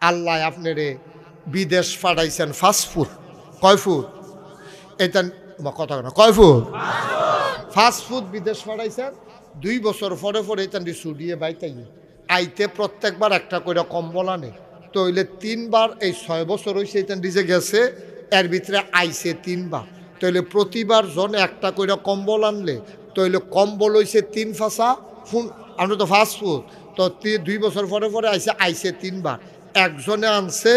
আল্লাহ আপনারে বিদেশ পাঠাইছেন 5 ফুট। কয় ফুট? এটা কথা না, কয় ফুট? 5 ফুট বিদেশ পাঠাইছেন। 2 বছর পরে পরে এটা ছুটিয়ে বাইতাই আইতে প্রত্যেকবার একটা করে কম্বল আনে। তইলে 3 বার, এই 6 বছর হয়েছে এটা নিজে গেছে, এর ভিতরে আইছে 3 বার। তইলে প্রতিবার জনে একটা করে কম্বল আনলে তইলে কম্বল হয়েছে 3 ফাঁসা ফুন। আমরা তো 5 ফুট, তো 2 বছর পরে পরে আইছে 3 বার। একজনে আনছে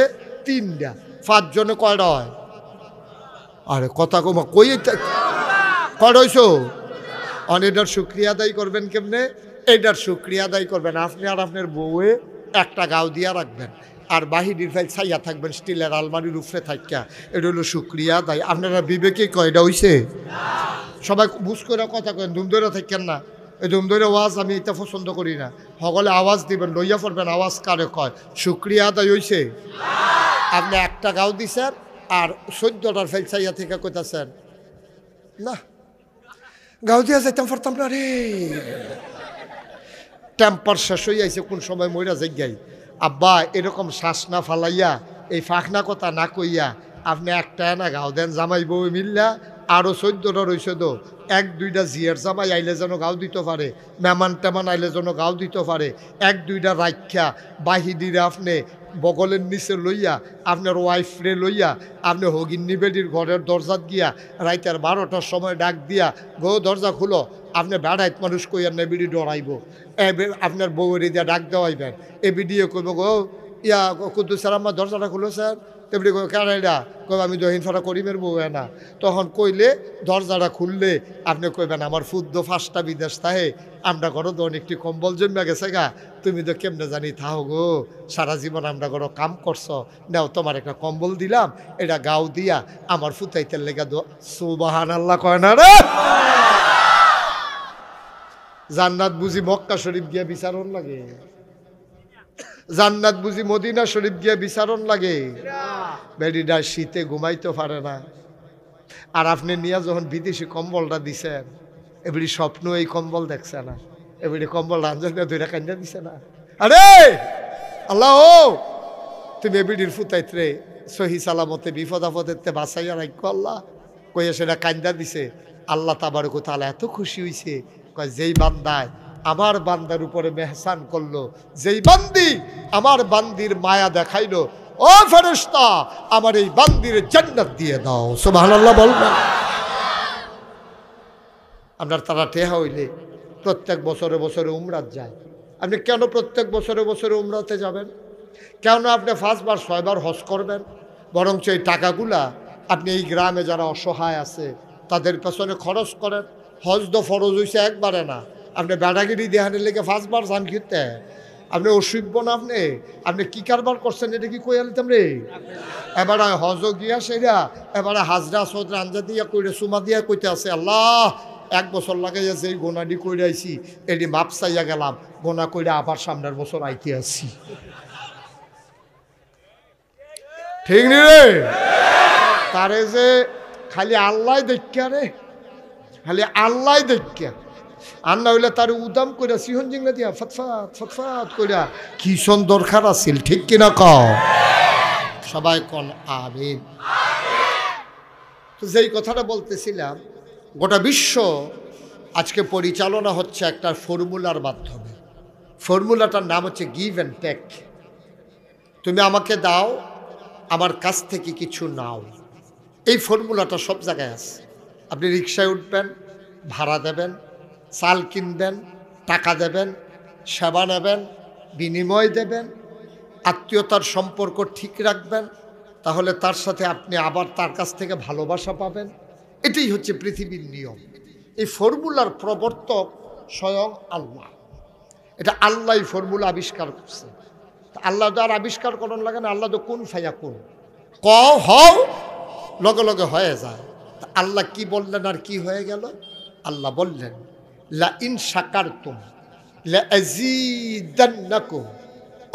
3টা, 5 জনে কয়টা হয়? আরে কথা কমা কই কয়টা হইছো? এটার শুক্রিয়া আদায় করবেন কেমনে? এটার শুক্রিয়া আদায় করবেন আপনি আর আপনার বউয়ে একটা গাও দিয়া রাখবেন, আর বাহিনীর ফাইল ছাইয়া থাকবেন স্টিলের আলমারির উপরে থাকিয়া। এটা হলো শুক্রিয়া আদায়। আপনারা বিবেকে কয়টা হইছে? সবাই বুঝ করে কথা কেন, ধুম ধরে থাকেন না। এই ধুম ধরে আওয়াজ আমি এটা পছন্দ করি না। সকলে আওয়াজ দিবেন, লইয়া পড়বেন আওয়াজ কারে কয়। শুক্রিয়া আদায় হইছে? আপনি একটা গাও দিছেন আর 14টার ফাইল ছাইয়া থেকে কইতাছেন না গাও দিয়া যাইতাম পারতাম না রে। টেম্পার শেষ হয়ে যাইছে, কোন সময় মইরা যাই। আব্বা এরকম শ্বাস না ফালাইয়া, এই ফাঁকনা কথা না কইয়া আপনি একটা না গাও দেন জামাই বউ মিল্লা। আরও 14টা রয়েছে তো, 1-2টা জিয়ার জামাই আইলে যেন গাও দিতে পারে, মেহমান টেমান আইলে যেন গাও দিতে পারে। 1-2টা রাখ্যা বাহিদিরে আপনি বগলের নিচে লইয়া, আপনার ওয়াইফরে লইয়া আপনি হগিন্নি বেডির ঘরের দরজাত গিয়া রাইতের 12টার সময় ডাক দিয়া, গো দরজা খুলো। আপনি বেড়াইত মানুষ কইয়ার না, বিড়ি ডরাইব। আপনার বউয়ের দিয়া ডাক দেওয়াইবেন, এ বিডিও করবো, গো ইয়া কুদ্দুস স্যার আমার দরজাটা খুলো স্যার। তেমনি কেন এটা কই, আমি দহিন ফাটা করিমের বউ না। তখন কইলে দরজাটা খুললে আপনি কইবেন, আমার ফুদ্দ 5টা বিদেশ তাহে আমরা ঘর তো অনেকটি কম্বল জমা গেছে গা, তুমি তো কেমনে জানি থাও গো, সারা জীবন আমরা ঘর কাম করছো, নাও তোমার একটা কম্বল দিলাম, এটা গাও দিয়া আমার ফুতাইতে লেগা দো। সুবহানাল্লাহ কয় না রে? জান্নাত বুঝি মক্কা শরীফ গিয়া বিচারণ লাগে? জান্নাত বুঝি মদিনা শরীফ গিয়া বিচারণ লাগে? বেডিটা শীতে ঘুমাইতে পারে না। আর আপনি নিয়ে যখন বিদেশি কম্বলটা দিছেন, এবারে স্বপ্ন এই কম্বল দেখছে না, এবারে কম্বল রাঞ্জন ধরে কান্দা দিছে না। আরে আল্লাহ ও তুমি এবিডির ফুতাইতে সহি সালামতে বিপদ আপদে বাঁচাইয়া রাখো আল্লাহ কইয়া সেটা কান্দা দিছে। আল্লাহ তাবারক ওয়া তাআলা এত খুশি হইছে, কয় যেই বান্দায় আমার বান্দার উপরে মেহসান করলো, যেই বান্দি আমার বান্দির মায়া দেখাইলো, ও ফেরেশতা আমার এই বান্দির জান্নাত দিয়ে দাও। সুবহানাল্লাহ বলবেন। আপনার তারা টেহা হইলে প্রত্যেক বছরে বছরে উমরাত যায়। আপনি কেন প্রত্যেক বছরে বছরে উমরাতে যাবেন? কেন আপনি 5 বার 6 বার হজ করবেন? বরঞ্চ এই টাকাগুলা আপনি এই গ্রামে যারা অসহায় আছে তাদের পেছনে খরচ করেন। হজ তো ফরজ হয়েছে একবারে না, আপনি বেড়াগিরি দেহানের লেগে 5 বার যান খেতে। আপনি অসভ্য না? আপনি কি কারবার করছেন এটা কি কই আনতাম রে? এবারে হজ গিয়া সেরা এবারে হাজরা সদরা আঞ্জা দিয়া কইরে সুমা দিয়া কইতে আছে, আল্লাহ 1 বছর লাগাইয়া যে গোনাডি কইরে আইছি এটি মাপ চাইয়া গেলাম, গোনা কইরা আবার সামনের বছর আইতে আসছি। ঠিক নি রে? তারে যে খালি আল্লাহ দেখা রে, খালি আল্লাহ দেখা, আর না হইলে তার উদাম কইরা সিহন জিংলা দিয়া ফটফাট ফটফাট কইরা কি সন দরকার আছিল। ঠিক কিনা কও? সবাই কোন আমিন। তো যেই কথাটা বলতেছিলাম, গোটা বিশ্ব আজকে পরিচালনা হচ্ছে একটা ফর্মুলার মাধ্যমে। ফর্মুলাটার নাম হচ্ছে গিভ অ্যান্ড টেক। তুমি আমাকে দাও, আমার কাছ থেকে কিছু নাও। এই ফর্মুলাটা সব জায়গায় আছে। আপনি রিক্সায় উঠবেন, ভাড়া দেবেন, চাল কিনবেন, টাকা দেবেন, সেবা নেবেন, বিনিময় দেবেন, আত্মীয়তার সম্পর্ক ঠিক রাখবেন, তাহলে তার সাথে আপনি আবার তার কাছ থেকে ভালোবাসা পাবেন। এটাই হচ্ছে পৃথিবীর নিয়ম। এই ফর্মুলার প্রবর্তক স্বয়ং আল্লাহ। এটা আল্লাহ ফর্মুলা আবিষ্কার করছে। আল্লাহ তো আর আবিষ্কার করার লাগে না, আল্লাহ তো কোন ফাইয়া কোন ক হও লগে লগে হয়ে যায়। আল্লাহ কি বললেন আর কি হয়ে গেল? আল্লাহ বললেন লা ইন শাকারতুম লা আযীদান্নাকুম।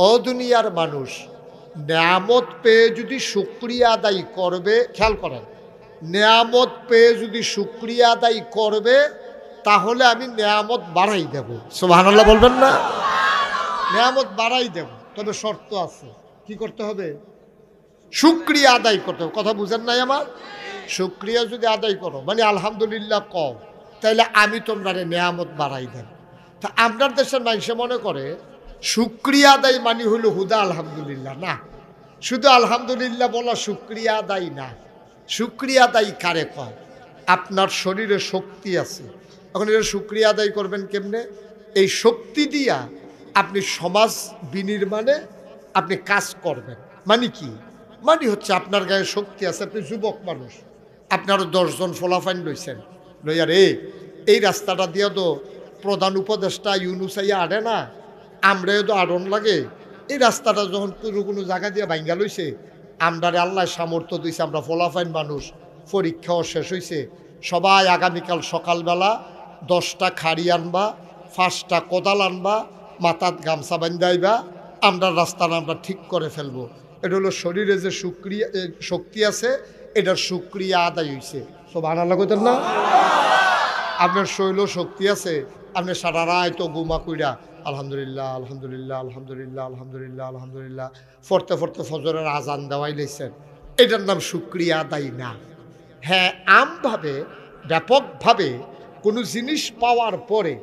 ও দুনিয়ার মানুষ, নেয়ামত পেয়ে যদি শুকরিয়া আদায় করবে, খেয়াল করেন, নেয়ামত পেয়ে যদি শুকরিয়া আদায় করবে তাহলে আমি নেয়ামত বাড়াই দেব। সুবহানাল্লাহ বলবেন না? নেয়ামত বাড়াই দেব, তবে শর্ত আছে। কি করতে হবে? শুকরিয়া আদায় করতে হবে। কথা বুঝেন নাই আমার? শুকরিয়া যদি আদায় করো মানে আলহামদুলিল্লাহ কও, তাইলে আমি তোমরা নেয়ামত বাড়াই দেব। তা আপনার দেশের মানুষে মনে করে শুকরিয়া আদায় মানে হইল হুদা আলহামদুলিল্লাহ। না, শুধু আলহামদুলিল্লাহ বলা শুকরিয়া আদায় না। শুকরিয়া আদায় কারে কয়? আপনার শরীরে শক্তি আছে, এখন এটা শুকরিয়া আদায় করবেন কেমনে? এই শক্তি দিয়া আপনি সমাজ বিনির্মাণে আপনি কাজ করবেন। মানে কি? মানে হচ্ছে আপনার গায়ে শক্তি আছে, আপনি যুবক মানুষ, আপনারও 10 জন ফলাফাইন লইছেন, লইয়ার এই রাস্তাটা দিয়া তো প্রধান উপদেষ্টা ইউনুস আইয়া আড়ে না, আমরাও তো আড়ন লাগে। এই রাস্তাটা যখন কোনো জায়গা দিয়ে ভাঙ্গা লইছে, আমরারে আল্লাহ সামর্থ্য দিয়েছে, আমরা ফলাফাইন মানুষ, পরীক্ষাও শেষ হয়েছে, সবাই আগামীকাল সকালবেলা 10টা খাড়ি আনবা, 5টা কোদাল আনবা, মাথাত গামছা বান্ধাইবা, আমরা রাস্তাটা আমরা ঠিক করে ফেলবো। এটা হলো শরীরে যে শক্তি আছে, এটার শুকরিয়া আদায় হয়েছে। সুবহানাল্লাহ কইতেন না? আপনার শৈল শক্তি আছে, আপনি সারা রাত তো গুমা কইরা আলহামদুলিল্লাহ আলহামদুলিল্লাহ আলহামদুলিল্লাহ আলহামদুলিল্লাহ আলহামদুলিল্লাহ ফরতে ফরতে ফজরের আজান দেওয়াই লেছেন, এটার নাম শুকরিয়া আদায় না। হ্যাঁ, আমভাবে ব্যাপকভাবে কোনো জিনিস পাওয়ার পরে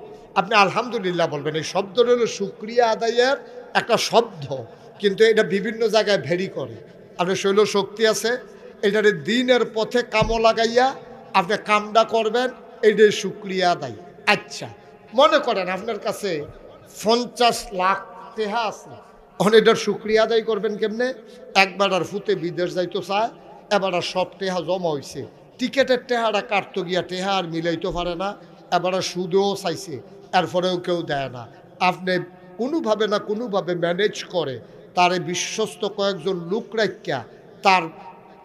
আপনি আলহামদুলিল্লাহ বলবেন, এই শব্দটা হলো শুকরিয়া আদায়ের একটা শব্দ, কিন্তু এটা বিভিন্ন জায়গায় ভেরি করে। আপনার শৈল শক্তি আছে, এটারে দিনের পথে কামো লাগাইয়া আপনি কামটা করবেন, এইটাই শুকরিয়া আদায়। আচ্ছা, মনে করেন আপনার কাছে 50 লাখ টাকা আছে, এখন এটার শুকরিয়া আদায় করবেন কেমনে? একবার আর ফুতে বিদেশ যাইতো চায়, এবার আর সব টেহা জমা হয়েছে, টিকেটের টেহাটা কাটতো গিয়া টেহা আর মিলাইতে পারে না, এবার আর সুদেও চাইছে, এরপরেও কেউ দেয় না। আপনি কোনোভাবে না কোনোভাবে ম্যানেজ করে তারে বিশ্বস্ত কয়েকজন লোক রাখিয়া তার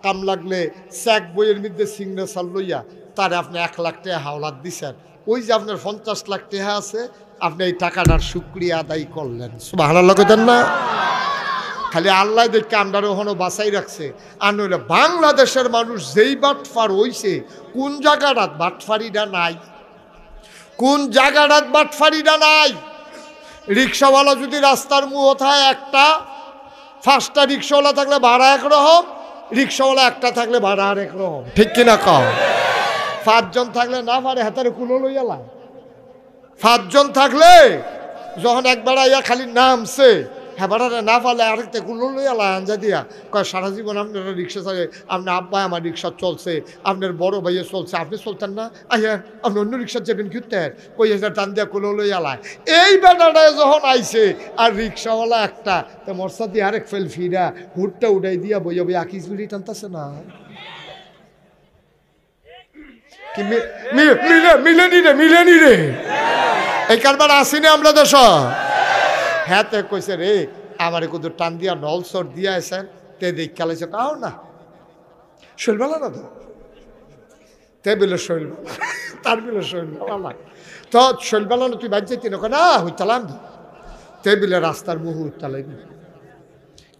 কাম লাগলে চেক বইয়ের মধ্যে সিগনেচার লইয়া তারে আপনি 1 লাখ টাকা হাওলাত দিছেন, ওই যে আপনার 50 লাখ টাকা আছে, আপনি এই টাকাটার শুকরিয়া আদায় করলেন। সুবহানাল্লাহ কইতেন না? খালি আল্লাহ দেখে আমরাও ওখানে বাঁচাই রাখছে। আর নইলে বাংলাদেশের মানুষ যেই বাটফার হইছে, কোন জায়গাটাত বাটফারিটা নাই? কোন জায়গাটাত বাটফারিটা নাই? রিক্সাওয়ালা যদি রাস্তার মুহ থায় একটা, 5টা রিক্সাওয়ালা থাকলে ভাড়া একরকম, রিক্সাওয়ালা একটা থাকলে ভাড়া আর একরকম, ঠিক কিনা কও? 5 জন থাকলে না পারে হাতারে কুলো লইয়ালা। 5 জন থাকলে যখন একবার আইয়া খালি নামছে, হ্যাঁ বাড়ারে না পারলে আরেকটা কুলো লইয়ালা আঞ্জা দিয়া কয় সারা জীবন আপনারা রিক্সা চালে, আপনার আব্বাই আমার রিক্সা চলছে, আপনার বড় ভাইয়ে চলছে, আপনি চলতেন না, আইয়া আপনি অন্য রিক্সা যাবেন কিনতেন, কই টান দিয়া কুলো লইয়ালায়। এই বেটাটায় যখন আইছে আর রিক্সাওয়ালা একটা, তো মরসা দিয়ে আরেক ফেল ফিরা হুটটা উঠাই দিয়া বইয়া বই আকিস বিড়ি টানতেছে না, মিলেনি রে এই কারবার আসিনি আমরা দেশ। হ্যাঁ তে কইছে রে আমার কত টান দিয়া নল সর দিয়া আছেন, তে দেখ খেলাইছে কাও না শৈলবেলা না তো, তে বিলে শৈলবেলা, তার বিলে শৈলবেলা তো শৈলবেলা না, তুই বাদ যাইতি না হইতালাম তে বিলে রাস্তার মুহ উত্তালাইবি।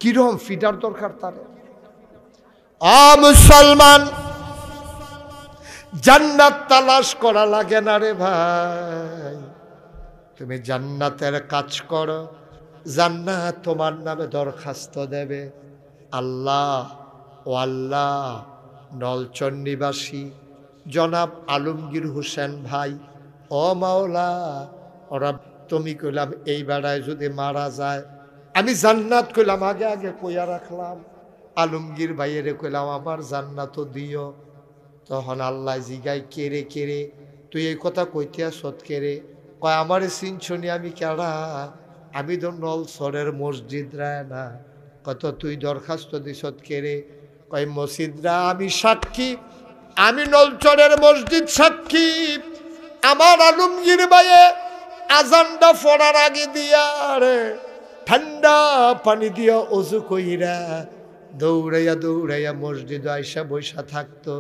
কিরকম ফিডার দরকার তার? মুসলমান, জান্নাত তালাশ করা লাগে না রে ভাই, তুমি জান্নাতের কাজ করো, জান্নাত তোমার নামে দরখাস্ত দেবে। আল্লাহ ও আল্লাহ, নলচর নিবাসী জনাব আলমগীর হোসেন ভাই, ও মাওলা, ওরা তুমি কইলাম এই বেড়ায় যদি মারা যায়, আমি জান্নাত কইলাম আগে আগে কইয়া রাখলাম, আলমগীর ভাইয়েরে কইলাম আমার জান্নাতও দিও। তখন আল্লাহ জিগাই কেড়ে কেড়ে তুই এই কথা কইতে আসত কেড়ে? কয় আমারে চিনছনি আমি কেডা? আমি তো নলসরের মসজিদ রায় না। কত তুই দরখাস্ত দিছত কেড়ে? কয় মসজিদরা আমি সাক্ষী, আমি নলচরের মসজিদ সাক্ষী। আমার আলমগীর ভাইয়ে আজানটা পড়ার আগে দিয়া রে ঠান্ডা পানি দিয়া অজু কইরা দৌড়াইয়া দৌড়াইয়া মসজিদ আইসা বৈশা থাকতো।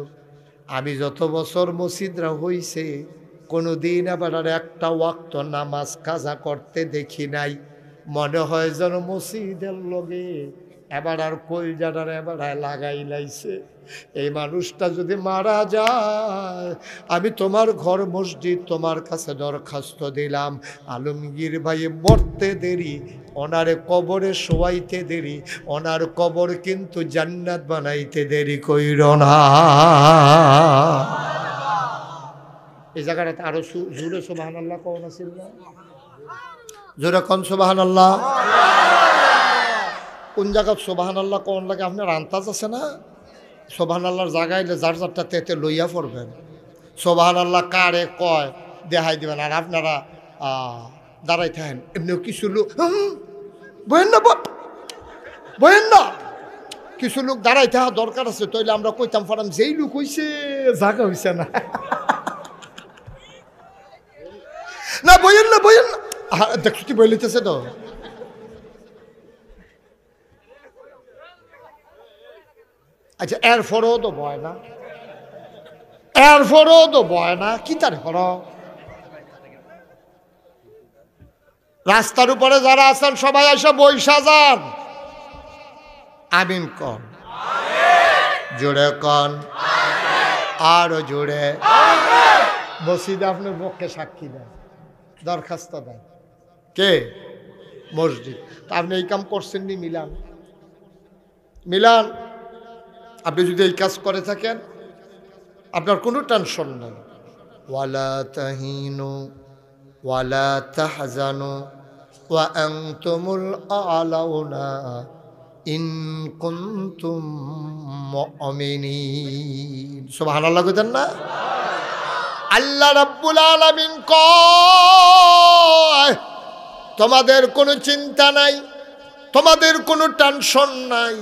আমি যত বছর মসজিদরা হইছে কোনো দিন আবার আর একটা ওয়াক্ত নামাজ কাজা করতে দেখি নাই। মনে হয় যেন মসজিদের লগে এবার আর কলজাটার এবার লাগাই লাইছে। এই মানুষটা যদি মারা যায়, আমি তোমার ঘর মসজিদ তোমার কাছে দরখাস্ত দিলাম, আলমগীর ভাই মরতে দেরি, ওনারে কবরে শোয়াইতে দেরি, ওনার কবর কিন্তু জান্নাত বানাইতে দেরি কইর না। এই জায়গাটাতে আরো জোরে সুবহানাল্লাহ কোন আছিল না? জোরে কোন সুবহানাল্লাহ। কোন জায়গায় সুবহানাল্লাহ কোন লাগে আপনার আন্তাজ আছে না? সুবহানাল্লাহর জায়গায় যার যারটা তেতে লইয়া পড়বেন। সুবহানাল্লাহ কারে কয় দেখাই দিবেন, আর আপনারা দাঁড়াই থাকেন। এমনিও কিছু লোক বহেন না, বহেন না, কিছু লোক দাঁড়াই থাকা দরকার আছে, তইলে আমরা কইতাম পারাম যেই লোক হইছে জায়গা হইছে না। না বইয়েন না, বইয়েন না, দেখছি কি বই লিতেছে তো। আচ্ছা এরপরেও তো বয় না, এরপরেও তো বয় না, কি তার হর? রাস্তার উপরে যারা আছেন সবাই এসে বইসা যান। আমিন কন, জোরে কন, আরো জোরে। মসজিদে আপনার পক্ষে সাক্ষী দেন, দরখাস্ত দেন। কে? মসজিদ। তা আপনি এই কাম করছেন নি? Milan, Milan. আপনি যদি এই কাজ করে থাকেন আপনার কোনো টেনশন নেই। ওয়ালা তাহিনু ওয়ালা তাহজানু ওয়া আনতুমুল আ'লাউনা ইন কুনতুম মুমিনিন। সুবহানাল্লাহ কইতেন না? আল্লাহ রাব্বুল আলামিন কয় তোমাদের কোনো চিন্তা নাই, তোমাদের কোনো টেনশন নাই।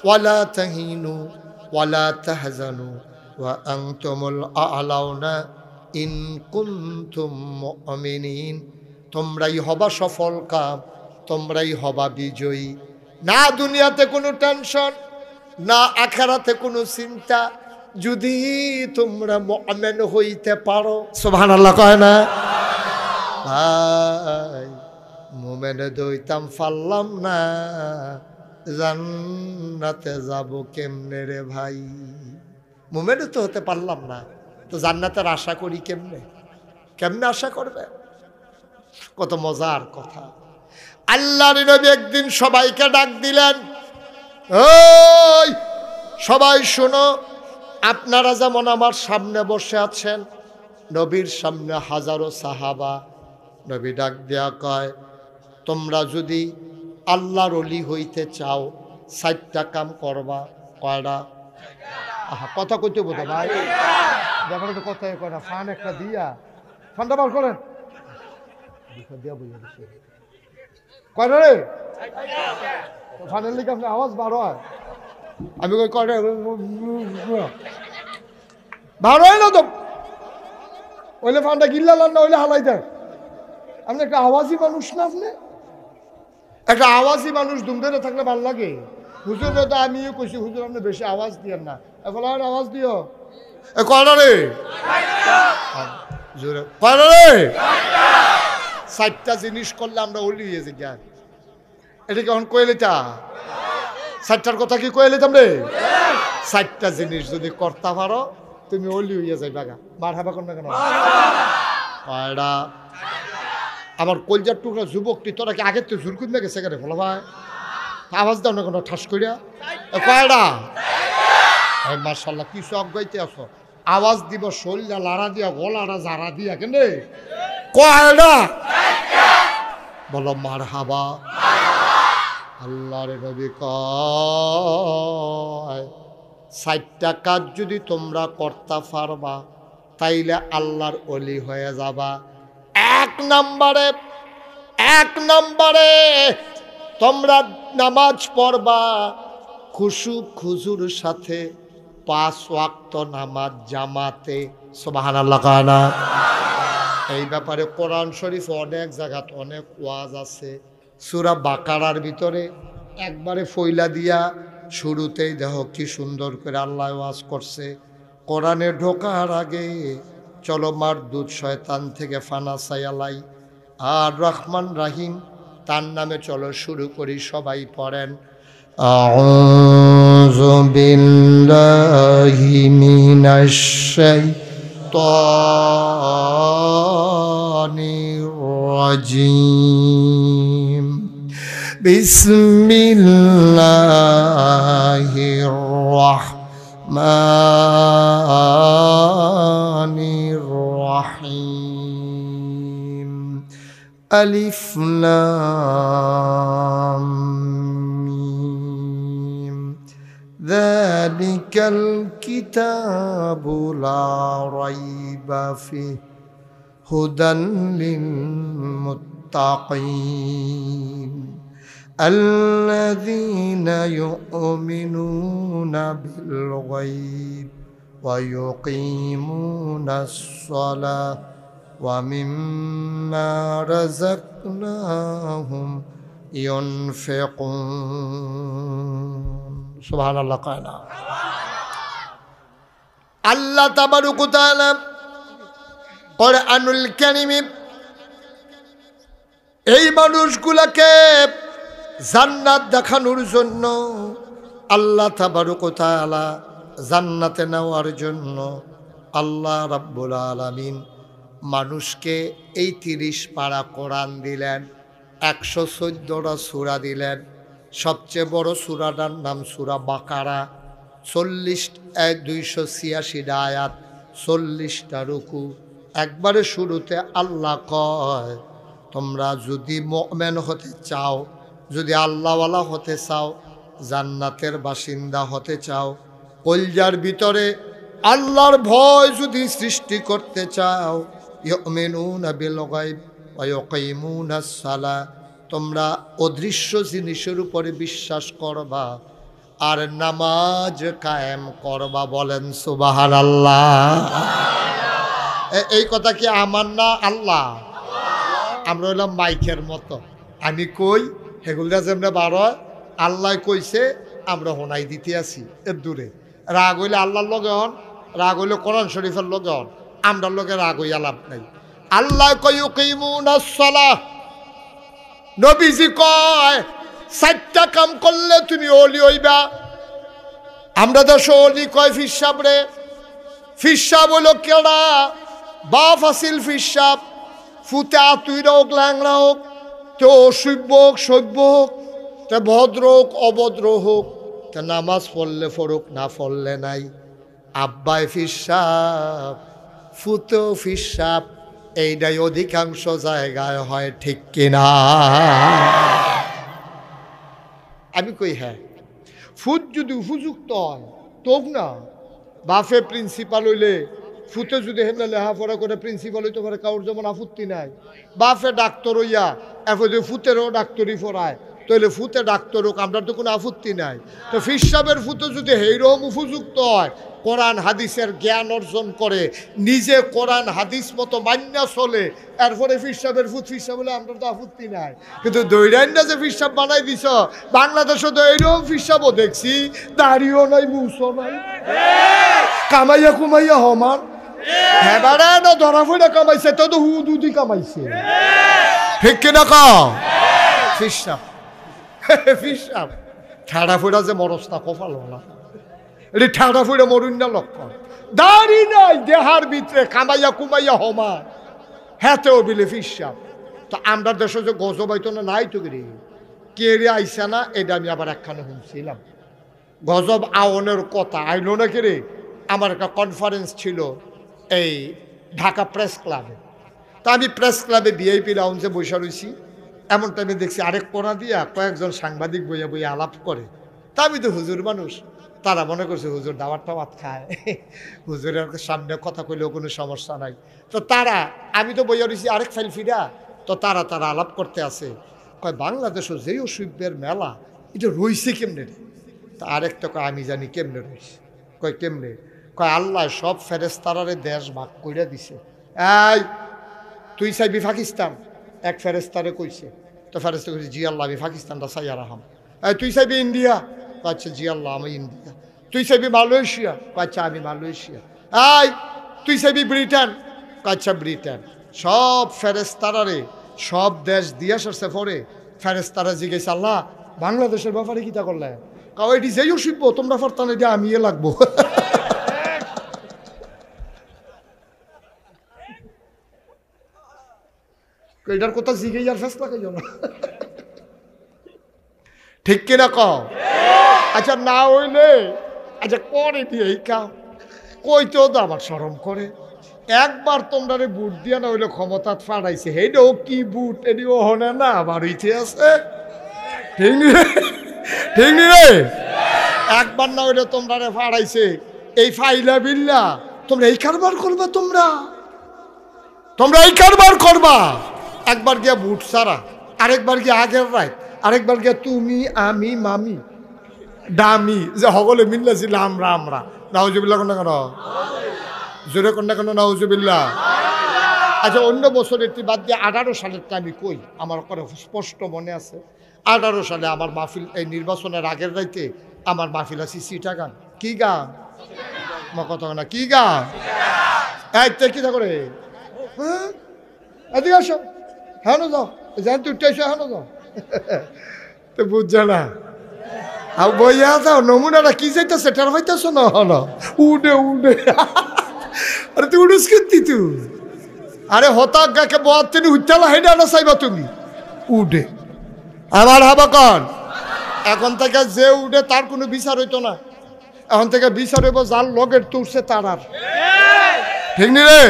ওয়ালা তাহিনু ওয়ালা তাহজানু ওয়া আনতুমুল আ'লাউনা ইন কুনতুম মুমিনিন। তোমরাই হবা সফল কাম, তোমরাই হবা বিজয়ী। না দুনিয়াতে কোনো টেনশন, না আখিরাতে কোনো চিন্তা, যদি তোমরা মুমিন হইতে পারো। সুবহানাল্লাহ কয় না? ভাই মুমিন দইতাম পারলাম না, জান্নাতে যাব কেমনে রে ভাই? মুমিন তো হতে পারলাম না, তো জান্নাতের আশা করি কেমনে? কেমনে আশা করবে? কত মজার কথা। আল্লাহর নবী একদিন সবাইকে ডাক দিলেন, ওই সবাই শোনো, আপনারা যেমন আমার সামনে বসে আছেন, নবীর সামনে হাজারো সাহাবা। নবী ডাক দেয়া কয়, তোমরা যদি আল্লাহর ওলি হইতে চাও 4টা কাম করবা। কয়টা? কথা কইতে বোধ ভাই, দেখো একটু কথাই কয় না। ফান একটা দিয়া, ফানটা বার করেন দিয়া বুঝে দিচ্ছি। কয়টা রে? ফানের লিখে আপনার আওয়াজ বার হয়। আমি কই কয়টা বার হয় না তো, ওইলে ফানটা গিল্লালান না, ওইলে হালাই দেন। আপনি একটা আওয়াজই মানুষ না, আপনি একটা আওয়াজই মানুষ। দুম ধরে থাকলে ভাল লাগে। হুজুর তো আমিও কইছি, হুজুর আপনি বেশি আওয়াজ দিয়েন না। এখন আর আওয়াজ দিও। কয়টা রে? জোরে কয়টা রে? 4টা জিনিস করলে আমরা ওলি হয়ে যাই। এটা কি এখন কয়ে লিতা? 4টার কথা কি কয়ে লিতাম রে? 4টা জিনিস যদি করতে পারো তুমি ওলি হইয়া যাই বাগা। মার হাবা কর না কেন? কয়টা? আমার কলজার টুকরা যুবকটি, তোরা কি আগের তো জোর করে গেছে কেন? বলো ভাই আওয়াজ দাও না কোনো ঠাস করিয়া। কয়টা? মাশাআল্লাহ কি সব গাইতে আসো। আওয়াজ দিব শরীরটা লাড়া দিয়া, গলাটা জারা দিয়া। কেন? কয়টা? বলো মারহাবা। আল্লাহর নবী কয় 4টা কাজ যদি তোমরা করতে পারবা তাইলে আল্লাহর ওলি হয়ে যাবা। এক নম্বরে তোমরা নামাজ পড়বা খুশু খুজুর সাথে, 5 ওয়াক্ত নামাজ জামাতে। সুবহানাল্লাহ কয় না? এই ব্যাপারে কোরআন শরীফ অনেক জায়গাত অনেক ওয়াজ আছে। সূরা বাকারার ভিতরে একবারে ফইলা দিয়া শুরুতেই দেখো কি সুন্দর করে আল্লাহ ওয়াজ করছে। কোরআনে ঢোকার আগে চলো মারদুদ শয়তান থেকে ফানা সায়ালাই, আর রহমান রাহিম তার নামে চলো শুরু করি। সবাই পড়েন। أعوذ بالله من الشيطان الرجيم بسم الله الرحمن الرحيم ألف لام ميم ذلك الكتاب لا ريب فيه هدى للمتقين الذين يؤمنون بالغيب ويقيمون الصلاة ومما رزقناهم ينفقون سبحان الله قال الله تبارك وتعالى কোরআনুল কারীমে এই মানুষগুলোকে জান্নাত দেখানোর জন্য আল্লাহ তাবারক ওয়া তাআলা জান্নাতে নেওয়ার জন্য আল্লাহ রাব্বুল আলামিন মানুষকে এই 30 পারা কোরআন দিলেন, 114টা সূরা দিলেন। সবচেয়ে বড় সূরাটার নাম সূরা বাকারা, 286টা আয়াত, 40টা রুকু। একবারে শুরুতে আল্লাহ কয়, তোমরা যদি মুমিন হতে চাও, যদি আল্লাহওয়ালা হতে চাও, জান্নাতের বাসিন্দা হতে চাও, কলজার ভিতরে আল্লাহর ভয় যদি সৃষ্টি করতে চাও, ইউমিনুনা বিল গায়ব ওয়া ইয়াকিমুনাস সালাহ, তোমরা অদৃশ্য জিনিসের উপরে বিশ্বাস করবা আর নামাজ কায়েম করবা। বলেন সুবহানাল্লাহ। এই কথা কি আমার না আল্লাহ? আমরা হইলাম মাইকের মতো, আমি কই হেগুলটা যেমন বারো আল্লাহ কইছে আমরা হোনাই দিতে আছি। এর দূরে রাগ হইলে আল্লাহর লগে হন, রাগ হইলে কোরআন শরীফের লগে হন, আমরার লগে রাগ হইয়া লাভ নাই। আল্লাহ কয় ইউকিমুনাস সালাহ, নবীজি কয় 4টা কাম করলে তুমি ওলি হইবা। আমরা দেশে ওলি কয় ফিরসাব রে, ফিরসাব হইল কেডা? বাপ আসিল ফিরসাব, ফুতে আতুইরা হোক ল্যাংরা হোক, তো অসভ্য হোক সভ্য হোক, তে ভদ্র হোক অভদ্র হোক, তে নামাজ পড়লে পড়ুক না পড়লে নাই, আব্বাই ফিরসাব ফুতেও ফিরসাব, এইটাই অধিকাংশ জায়গায় হয়, ঠিক কিনা? আমি কই হ্যাঁ, ফুত যদি উপযুক্ত হয় তোক না, বাফে প্রিন্সিপাল হইলে ফুতে যদি হেমলা লেখাপড়া করে প্রিন্সিপাল হইতে পারে, কাউর যেমন আপত্তি নাই। বাফে ডাক্তার হইয়া এখন যদি ফুতেরও ডাক্তারি পড়ায়, তাহলে ফুতে ডাক্তার হোক, আমরা তো কোনো আপত্তি নাই। তো ফিরসাবের ফুতে যদি সেইরকম উপযুক্ত হয়, কোরআন হাদিসের জ্ঞান অর্জন করে, নিজে কোরআন হাদিস মতো মান্য চলে, এরপরে ফিরসাবের ফুত ফিরসাব বলে আমরা তো আপত্তি নাই। কিন্তু দৈরাইনটা যে ফিরসাব বানাই দিছ, বাংলাদেশে তো এইরকম ফিরসাবও দেখছি, দাড়িও নাই মুছও নাই, কামাইয়া কুমাইয়া হমান। হ্যাঁ বাড়া না ধরা ফইরা কামাইছে, তো তো হুদুদি কামাইছে, ঠিক কিনা কও? ফিরসাব ফিরসাব ঠাড়া ফুড়া যে মরস্তা কপাল না, এটি ঠাড়া ফুড়ে মরুন না লক্ষণ। দাড়ি নাই দেহার ভিতরে, কামাইয়া কুমাইয়া হমা, হ্যাঁতেও বিলে ফিরসাব। তো আমরা দেশে যে গজব হইতো না, নাই তো কে রে আইসা না, এটা আমি আবার একখানে শুনছিলাম। গজব আওনের কথা আইলো না কে রে? আমার একটা কনফারেন্স ছিল এই ঢাকা প্রেস ক্লাবে। তা আমি প্রেস ক্লাবে ভিআইপি লাউঞ্জে বসে রয়েছি, এমন টাইমে দেখছি আরেক কোণা দিয়া কয়েকজন সাংবাদিক বইয়া বইয়া আলাপ করে। তা আমি তো হুজুর মানুষ, তারা মনে করছে হুজুর দাওয়াত টাওয়াত খায়, হুজুরের সামনে কথা কইলেও কোনো সমস্যা নাই। তো তারা, আমি তো বইয়া রয়েছি আরেক ফাইল ফিরা, তো তারা আলাপ করতে আছে, কয় বাংলাদেশও যেই অসভ্যের মেলা, এটা রইছে কেমনে রে? তা আরেকটা কয় আমি জানি কেমনে রয়েছে। কয় কেমনে? কয় আল্লাহ সব ফেরেস্তারারে দেশ ভাগ কইরা দিছে। এই তুই চাইবি পাকিস্তান? এক ফেরেস্তারে কইছে, তো ফেরেস্তা কইছে জি আল্লাহ আমি পাকিস্তানটা চাইয়া রাখাম। এই তুই চাইবি ইন্ডিয়া? আচ্ছা জি আল্লাহ আমি ইন্ডিয়া। তুই চাইবি মালয়েশিয়া? আচ্ছা আমি মালয়েশিয়া। এই তুই চাইবি ব্রিটেন? আচ্ছা ব্রিটেন। সব ফেরেস্তারারে সব দেশ দিয়া সারছে পরে ফেরেস্তারা জিজ্ঞেস আল্লাহ বাংলাদেশের ব্যাপারে কিতা করলে কাউ এটি যেই শিখব তোমরা ফারতান এটা আমি লাগবো এটার কথা জিগেই আর ফেসলা খাইও না ঠিক কিনা কও আচ্ছা না হইলে আচ্ছা করে দিয়ে এই কাম কইতেও তো আবার শরম করে একবার তোমরা বুট দিয়া না হইলে ক্ষমতা ফাড়াইছে হেডও কি বুট এটিও হনে না আবার হইতে আছে ঠিক রে একবার না হইলে তোমরা ফাড়াইছে এই ফাইলা বিল্লা তোমরা এই কারবার করবা তোমরা এই কারবার করবা একবার গিয়া বুট সারা আরেকবার গিয়া আগের রাত আরেকবার গিয়া তুমি আমি মামি দামি যে সকলে মিল্লাছিল আমরা নাউজুবিল্লাহ কোন কেন জোরে কন্যা কেন নাউজুবিল্লাহ আচ্ছা অন্য বছরের বাদ দিয়ে 18 সালেরটা আমি কই আমার করে স্পষ্ট মনে আছে 18 সালে আমার মাহফিল এই নির্বাচনের আগের রাইতে আমার মাহফিল আছে চিটাগাং কি গান আমার কথা না কি গান এই কি করে হ্যাঁ এদিকে আসো হ্যাঁ যাও জান তুই উঠে এসো হ্যাঁ যাও তো বুঝছে না আর বইয়া যাও নমুনাটা কি যাইতেছে টের পাইতেছো না হলো উডে আরে তুই উড়ুস কিন্তু তুই আরে হতাক গাকে বয়ার তিনি উঠতেলা হেডে আনা চাইবা তুমি উডে আমার হাবা কন এখন থেকে যে উডে তার কোনো বিচার হইতো না এখন থেকে বিচার হইব যার লগের তুলছে তার আর ঠিক নি রে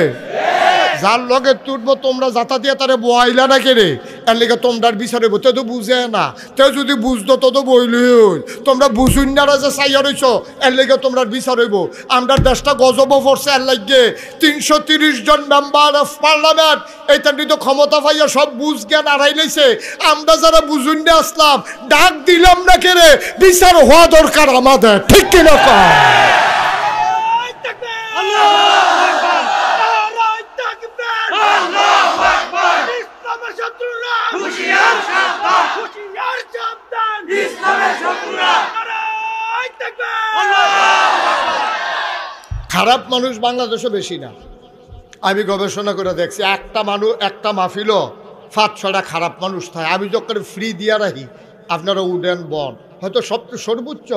যার লগে তুটবো তোমরা যাতা দিয়ে তারে বইলা না কেড়ে এর লেগে তোমরার বিচারে তে তো বুঝে না তেও যদি বুঝতো তো তো বইলই তোমরা বুঝুন না যে চাইয়া রইছ এর লেগে তোমরার বিচার হইব আমরা দেশটা গজব পড়ছে এর লাগে 330 জন মেম্বার অফ পার্লামেন্ট এইটা কিন্তু ক্ষমতা পাইয়া সব বুঝ জ্ঞান আড়াই লাইছে আমরা যারা বুঝুন না আসলাম ডাক দিলাম না কেড়ে বিচার হওয়া দরকার আমাদের ঠিক কিনা কর খারাপ মানুষ বাংলাদেশে বেশি না আমি গবেষণা করে দেখছি একটা মাহফিলও 5-6টা খারাপ মানুষ থাকে আমি যখন ফ্রি দিয়া রাখি আপনারা উডেন বন হয়তো সর্বোচ্চ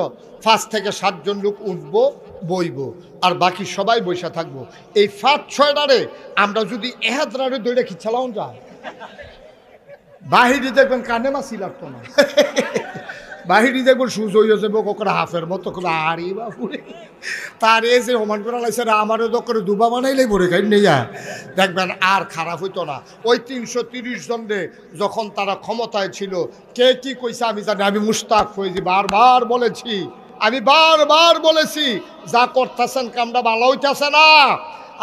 5 থেকে 7 জন লোক উঠবো বইব আর বাকি সবাই বসে থাকবো এই 5-6টারে আমরা যদি এহাদরারে দৌড়ে খিচ্ছালাম যায় বাহিরে দেখবেন কানে মাছি লাগতো না বাহিরে দেখবেন সুজ হয়ে যাবো কখনো হাফের মতো করে আরে বাপুরে তার এ যে সমান করা লাগছে না আমারও তো করে দুবা বানাইলেই ভরে খাই নিয়ে যায় দেখবেন আর খারাপ হইতো না ওই 330 জনে যখন তারা ক্ষমতায় ছিল কে কি কইছে আমি জানি আমি মুস্তাক ফৈজি বারবার বলেছি যা করতেছেন কামটা ভালো হইতেছে না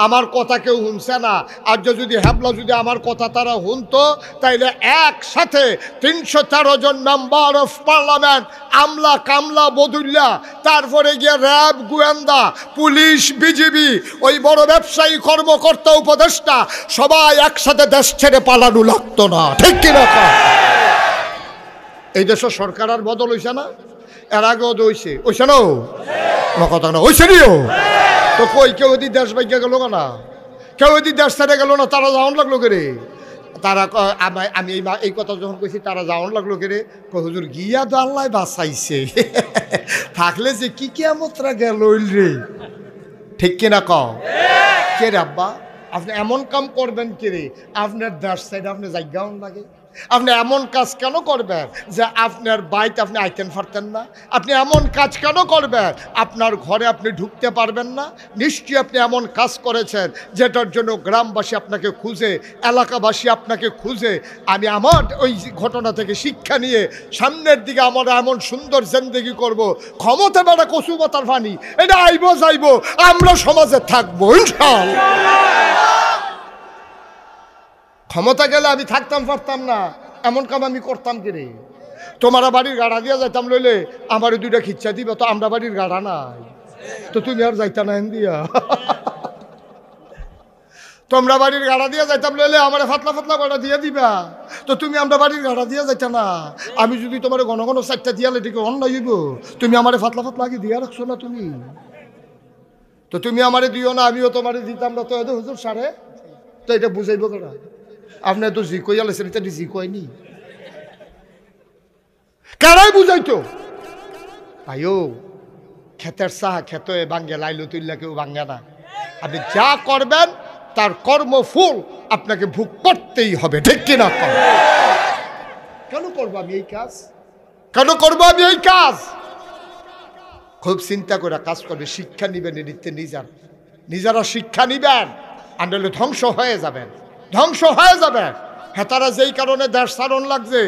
আমার কথা কেউ শুনছে না আর যদি হ্যাবলা যদি আমার কথা তারা শুনতো তাইলে একসাথে 313 জন মেম্বার অফ পার্লামেন্ট আমলা কামলা বদুল্লা তারপরে গিয়ে র্যাব গোয়েন্দা পুলিশ বিজিবি ওই বড় ব্যবসায়ী কর্মকর্তা উপদেষ্টা সবাই একসাথে দেশ ছেড়ে পালানো লাগতো না ঠিক কিনা এই দেশের সরকার আর বদল হইছে না এর আগেও হইছে না কথা না হইছে নিও তো কই কেউ যদি দেশ বাইকে গেল না কেউ যদি দেশ ছেড়ে গেল না তারা যাওয়ান লাগলো কে রে তারা আমি এই কথা যখন কইছি তারা যাওয়ান লাগলো কে রে হুজুর গিয়া তো আল্লাহ বাঁচাইছে থাকলে যে কি কিয়ামতরা গেল রে ঠিক কিনা কও কে রে আব্বা আপনি এমন কাম করবেন কে রে আপনার দেশ সাইড আপনি জায়গাও লাগে আপনি এমন কাজ কেন করবেন যে আপনার বাইতে আপনি আইতেন পারতেন না আপনি এমন কাজ কেন করবেন আপনার ঘরে আপনি ঢুকতে পারবেন না নিশ্চয়ই আপনি এমন কাজ করেছেন যেটার জন্য গ্রামবাসী আপনাকে খুঁজে এলাকাবাসী আপনাকে খুঁজে আমি আমার ওই ঘটনা থেকে শিক্ষা নিয়ে সামনের দিকে আমরা এমন সুন্দর জিন্দেগি করব ক্ষমতা বেড়া কচুবতার পানি এটা আইব যাইব আমরা সমাজে থাকবো ইনশাআল্লাহ ক্ষমতা গেলে আমি থাকতাম পারতাম না এমন কাম আমি করতাম কি রে তোমার বাড়ির গাড়া দিয়া যাইতাম লইলে আমার 2টা খিচ্ছা দিবে তো আমরা বাড়ির গাড়া নাই তো তুমি আর যাইতা না দিয়া তোমরা বাড়ির গাড়া দিয়া যাইতাম লইলে আমার ফাতলা গাড়া দিয়ে দিবা তো তুমি আমরা বাড়ির গাড়া দিয়া যাইতা না আমি যদি তোমার ঘন ঘন 4টা দিয়ালে ঠিক অন্য হইব তুমি আমার ফাতলা আগে দিয়া রাখছো না তুমি তো তুমি আমারে দিও না আমিও তোমারে দিতাম না তো হুজুর সারে তো এটা বুঝাইব কেনা আপনি তো জি কইয়ালেছেন এটা জি কয়নি কারাই বুঝাইতো ভাইও ক্ষেতের সাহা খেত বাঙ্গে লাইলো তুল্লা কেউ বাঙ্গে না। আপনি যা করবেন তার কর্মফল আপনাকে ভোগ করতেই হবে, ঠিক কিনা? কেন করবো আমি এই কাজ? কেন করবো আমি এই কাজ? খুব চিন্তা করে কাজ করবে, শিক্ষা নিবেন এদিকে নিজেরা শিক্ষা নিবেন, আনলে ধ্বংস হয়ে যাবেন, ধ্বংস হয়ে যাবেন। হ্যাঁ, তারা যেই কারণে দেশ সারণ লাগছে,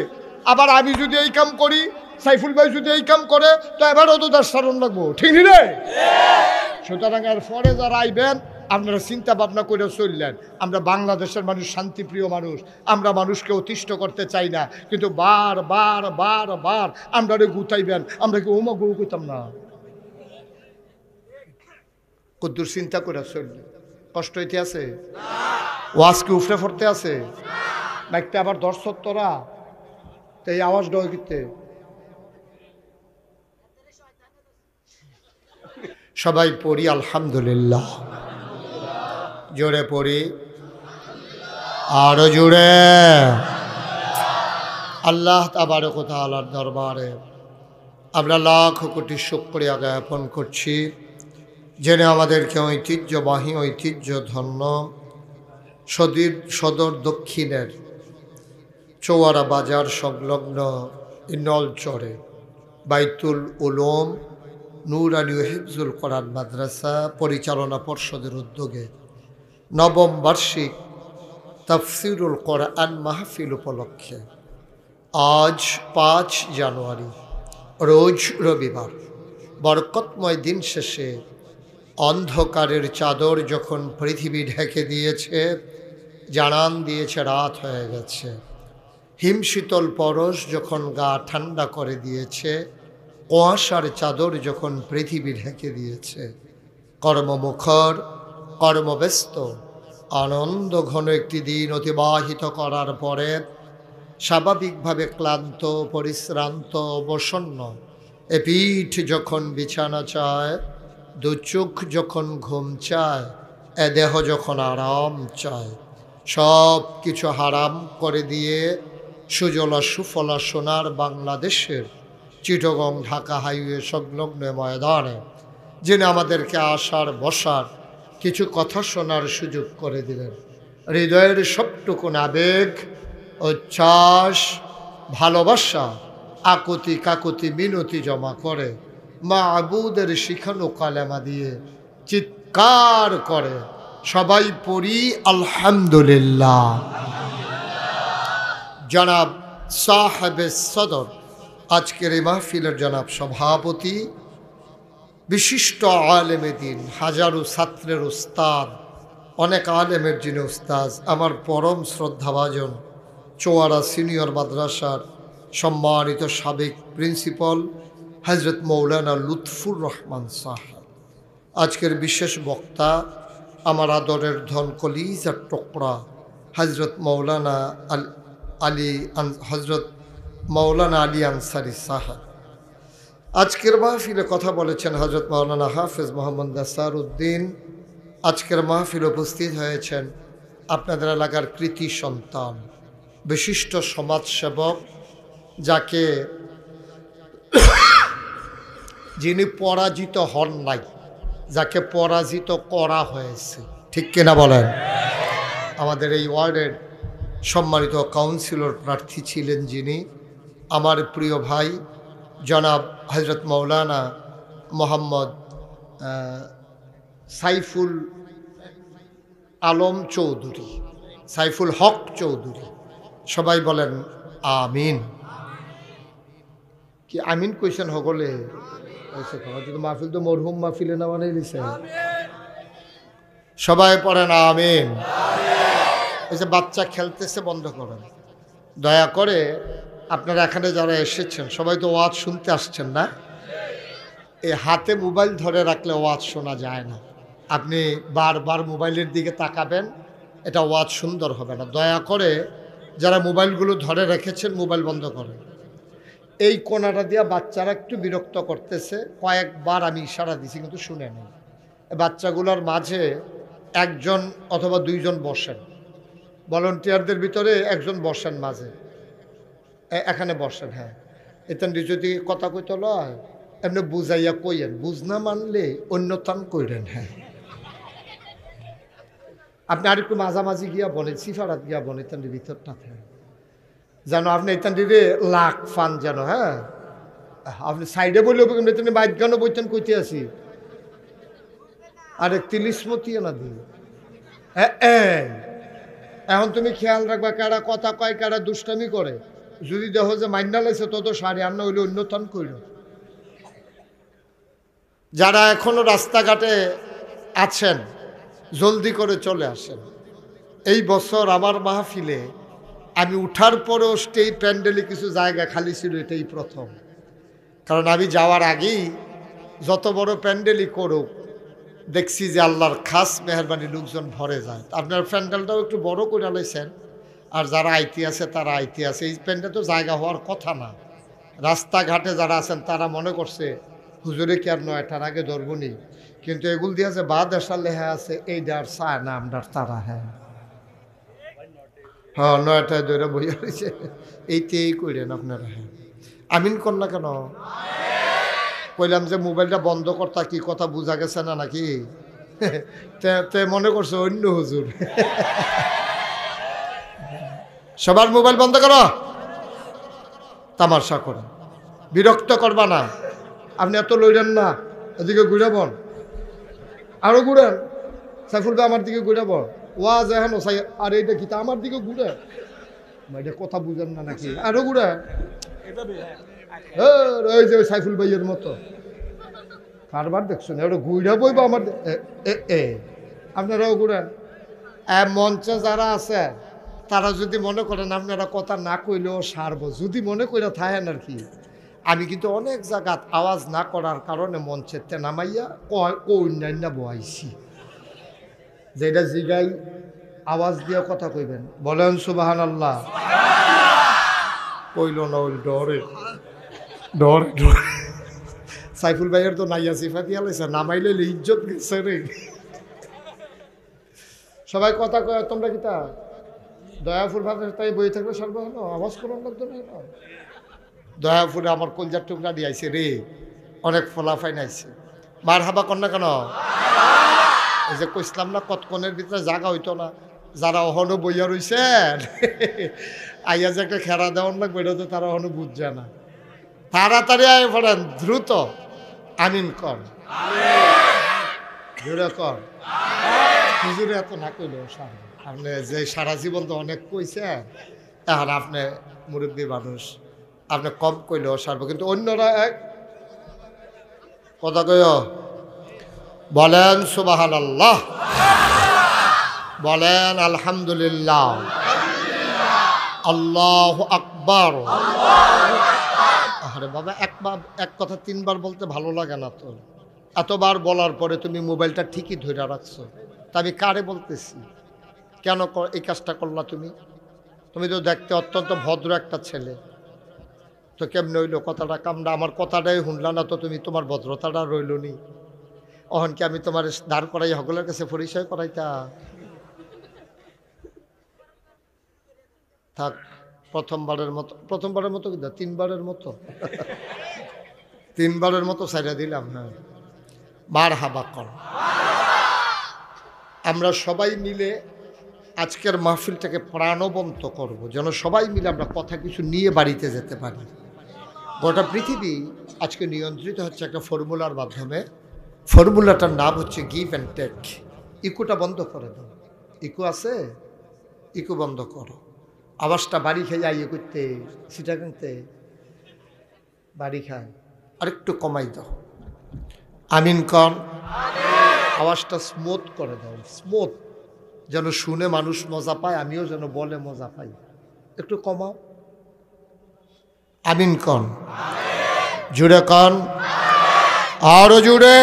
আবার আমি যদি এই কাম করি, সাইফুল ভাই যদি এই কাম করে, তো এবারও তো দেশ সারণ লাগবো, ঠিক নি রে? সুতরাং এর পরে যারা আইবেন আপনারা চিন্তা ভাবনা করে চললেন। আমরা বাংলাদেশের মানুষ শান্তিপ্রিয় মানুষ, আমরা মানুষকে অতিষ্ঠ করতে চাই না, কিন্তু বার বার বার বার আমরা গুতাইবেন, আমরা কি ওমা গু গুতাম না? কদ্দুর চিন্তা করে চললেন, কষ্ট হইতে আছে? ওয়াজ কি উফরে পড়তে আছে? নাইতে আবার দর্শক তোরা তো এই আওয়াজ ডয় কিতে সবাই পড়ি আলহামদুলিল্লাহ, জোরে পড়ি, আরো জোরে। আল্লাহ তাবারক ওয়া তাআলার দরবারে আমরা লাখ কোটি শুকরিয়া জ্ঞাপন করছি, জেনে আমাদেরকে ঐতিহ্যবাহী ঐতিহ্য ধন্য সদর দক্ষিণের চৌয়ারা বাজার সংলগ্ন নলচরে বাইতুল উলুম নুরানি ও হিফজুল কোরআন মাদ্রাসা পরিচালনা পর্ষদের উদ্যোগে নবম বার্ষিক তাফসিরুল কোরআন মাহফিল উপলক্ষে আজ 5 জানুয়ারি রোজ রবিবার বরকতময় দিন শেষে অন্ধকারের চাদর যখন পৃথিবী ঢেকে দিয়েছে, জানান দিয়েছে রাত হয়ে গেছে, হিমশীতল পরশ যখন গা ঠান্ডা করে দিয়েছে, কুয়াশার চাদর যখন পৃথিবী ঢেকে দিয়েছে, কর্মমুখর কর্মব্যস্ত আনন্দ ঘন একটি দিন অতিবাহিত করার পরে স্বাভাবিকভাবে ক্লান্ত পরিশ্রান্ত অবসন্ন এ পিঠ যখন বিছানা চায়, দু চোখ যখন ঘুম চায়, এ দেহ যখন আরাম চায়, সব কিছু হারাম করে দিয়ে সুজলা সুফলা সোনার বাংলাদেশের চিটগং ঢাকা হাইওয়ে সংলগ্ন ময়দানে যিনি আমাদেরকে আসার বসার কিছু কথা শোনার সুযোগ করে দিলেন, হৃদয়ের সবটুকুন আবেগ উচ্ছ্বাস ভালোবাসা আকুতি কাকুতি মিনতি জমা করে মাবুদের শিখানো কালেমা দিয়ে চিৎকার করে সবাই পড়ি আলহামদুলিল্লাহ। জনাব সাহেবে সদর আজকের এই মাহফিলের জনাব সভাপতি, বিশিষ্ট আলেমে দিন, হাজারো ছাত্রের উস্তাদ, অনেক আলেমের যিনি উস্তাদ, আমার পরম শ্রদ্ধাভাজন চৌয়ারা সিনিয়র মাদ্রাসার সম্মানিত সাবেক প্রিন্সিপাল হজরত মৌলানা লুৎফুর রহমান সাহেব, আজকের বিশেষ বক্তা আমার আদরের ধন কলিজার টুকরা হজরত মৌলানা আলী আনসারি সাহেব। আজকের মাহফিলে কথা বলেছেন হজরত মৌলানা হাফেজ মোহাম্মদ নাসার উদ্দিন। আজকের মাহফিলে উপস্থিত হয়েছেন আপনাদের এলাকার কৃতি সন্তান, বিশিষ্ট সমাজসেবক, যাকে যিনি পরাজিত হন নাই, যাকে পরাজিত করা হয়েছে, ঠিক কিনা বলেন? আমাদের এই ওয়ার্ডের সম্মানিত কাউন্সিলর প্রার্থী ছিলেন যিনি, আমার প্রিয় ভাই জনাব হজরত মৌলানা মোহাম্মদ সাইফুল আলম চৌধুরী, সাইফুল হক চৌধুরী, সবাই বলেন আমিন। কি আমিন কইছেন সকলে? মাহফিল তো মরহুম মাহফিলে না বানাই দিছে, সবাই পড়েন আমিন। এই যে বাচ্চা খেলতেছে বন্ধ করেন দয়া করে। আপনারা এখানে যারা এসেছেন সবাই তো ওয়াজ শুনতে আসছেন না? এই হাতে মোবাইল ধরে রাখলে ওয়াজ শোনা যায় না, আপনি বারবার মোবাইলের দিকে তাকাবেন, এটা ওয়াজ সুন্দর হবে না। দয়া করে যারা মোবাইলগুলো ধরে রেখেছেন মোবাইল বন্ধ করেন। এই কোনাটা দিয়া বাচ্চারা একটু বিরক্ত করতেছে, কয়েকবার আমি ইশারা দিছি কিন্তু শুনে নেই। বাচ্চাগুলোর মাঝে একজন অথবা দুইজন বসেন, ভলান্টিয়ারদের ভিতরে একজন বসেন মাঝে, এখানে বসেন। হ্যাঁ, এতেন যদি কথা কইতে লয় এমনি বুঝাইয়া কইয়েন, বুঝ না মানলে অন্যতান কইরেন। হ্যাঁ, আপনি আরেকটু মাঝামাঝি গিয়া বলেন, সিফারাত গিয়া বলেন এতান্ডির ভিতরটা যেন আপনি এতান্ডিরে লাখ ফান যেন। হ্যাঁ, আপনি সাইডে বললে তুমি বাইক গান বইতেন কইতে আসি আর 31 মতি না দিই। এখন তুমি খেয়াল রাখবা কারা কথা কয়, কারা দুষ্টামি করে। যদি দেখো যে মাইন্ডা লাগছে তত সারি আর না হইলে অন্যতন কইল। যারা এখনো রাস্তাঘাটে আছেন জলদি করে চলে আসেন। এই বছর আমার মাহফিলে আমি উঠার পরেও স্টেজ প্যান্ডেলে কিছু জায়গা খালি ছিল, এটাই প্রথম। কারণ আমি যাওয়ার আগেই যত বড় প্যান্ডেলই করুক দেখছি যে আল্লাহর খাস মেহরবানি লোকজন ভরে যায়। আপনার প্যান্ডেলটাও একটু বড় করে লাইছেন, আর যারা আইতি আছে তারা আইতি আছে। এই প্যান্ডেল তো জায়গা হওয়ার কথা না। রাস্তাঘাটে যারা আছেন তারা মনে করছে হুজুরে কি আর 9টার আগে ধরবনি, কিন্তু এগুল দিয়ে আছে বা দেশার লেহা আছে এই দেওয়ার চায় না আমরার তারা। হ্যাঁ হ্যাঁ, 9টায় ধরে বইয়া রয়েছে, এইতেই করেন আপনারা। হ্যাঁ, আমিন কর না কেন? কইলাম যে মোবাইলটা বন্ধ করতা, কি কথা বোঝা গেছে না নাকি? তে মনে করছে অন্য হুজুর। সবার মোবাইল বন্ধ করো, তামাশা করো, বিরক্ত করবা না। আপনি এত লইলেন না, এদিকে ঘুরাবন, আরো ঘুরেন। সাইফুল ভাই আমার দিকে ঘুরাবন, ওয়াজ এখন আর এইটা কি আমার দিকে ঘুরে, এটা কথা বুঝেন না নাকি? আরো ঘুরে ওই যে সাইফুল ভাইয়ের মতো কারবার দেখছেন, ওটা ঘুরে বইব আমার। আপনারাও ঘুরেন। মঞ্চে যারা আছে তারা যদি মনে করেন আপনারা কথা না কইলেও সারব, যদি মনে করে থাকেন আর কি। আমি কিন্তু অনেক জায়গাত আওয়াজ না করার কারণে মঞ্চের তে নামাইয়া অন্যান্য বহাইছি, যেটা জিগাই আওয়াজ দিয়ে কথা কইবেন। বলেন সুবহানাল্লাহ। কইল না ওই ডরে ডরে ডরে। সাইফুল ভাইয়ের তো নাইয়া সিফা দিয়া লাইছে, নামাইলে ইজ্জত গেছে রে। সবাই কথা কয়, তোমরা কি তা দয়াফুল ভাবে তাই বই থাকলে সর্ব হলো আওয়াজ করার লাগতো না। দয়াফুলে আমার কলজার টুকরা দিয়ে আইছে রে, অনেক ফলাফাই নাইছে। মার হাবা কর না কেন? এই যে কইসলাম না কতক্ষণের ভিতরে জাগা হইতো না, যারা অহনো বইয়া রইছে আইয়া যে একটা খেরা দেওয়ার লাগবে, এটা তো তারা অহনো বুঝছে না। তাড়াতাড়ি আয় পড়েন, দ্রুত আমিন কর, জোরে কর। হুজুরে এত না কইলেও সারা, আপনি যে সারা জীবন তো অনেক কইছে, এখন আপনি মুরব্বী মানুষ, আপনি কম কইলেও সারব। কিন্তু অন্যরা এক কথা কয়, বলেন সুবহানাল্লাহ, বলেন আলহামদুলিল্লাহ, আল্লাহু আকবার। আরে বাবা, এক কথা 3বার বলতে ভালো লাগে না তো? এতবার বলার পরে তুমি মোবাইলটা ঠিকই ধরে রাখছো, তা আমি কারে বলতেছি? কেন এই কাজটা করলা তুমি? তুমি তো দেখতে অত্যন্ত ভদ্র একটা ছেলে, তো কেমনে হইলো কথাটা? কামড়া আমার কথাটাই শুনলা না তো তুমি, তোমার ভদ্রতাটা রইল নি। অহন কি আমি তোমার দাঁড় করাই সকলের কাছে পরিচয় করাইতা? থাক, প্রথমবারের মতো কিন্তু 3বারের মতো 3বারের মতো ছাইড়া দিলাম। হ্যাঁ, মার হাবা কর। আমরা সবাই মিলে আজকের মাহফিলটাকে প্রাণবন্ত করব, যেন সবাই মিলে আমরা কথা কিছু নিয়ে বাড়িতে যেতে পারি। গোটা পৃথিবী আজকে নিয়ন্ত্রিত হচ্ছে একটা ফর্মুলার মাধ্যমে। ফর্মুলাটার নাম হচ্ছে গিভ অ্যান্ড টেক। ইকুটা বন্ধ করে দাও, ইকু আছে, ইকু বন্ধ করো। আওয়াজটা বাড়ি খেয়ে যাইয়ে করতে সেটা কিনতে বাড়ি খায়, আরেকটু কমাই দাও। আমিন কর। আওয়াজটা স্মুথ করে দাও, স্মুথ, যেন শুনে মানুষ মজা পায়, আমিও যেন বলে মজা পাই। একটু কমাও। আমিন কন, জুড়ে কন, আরো জুড়ে।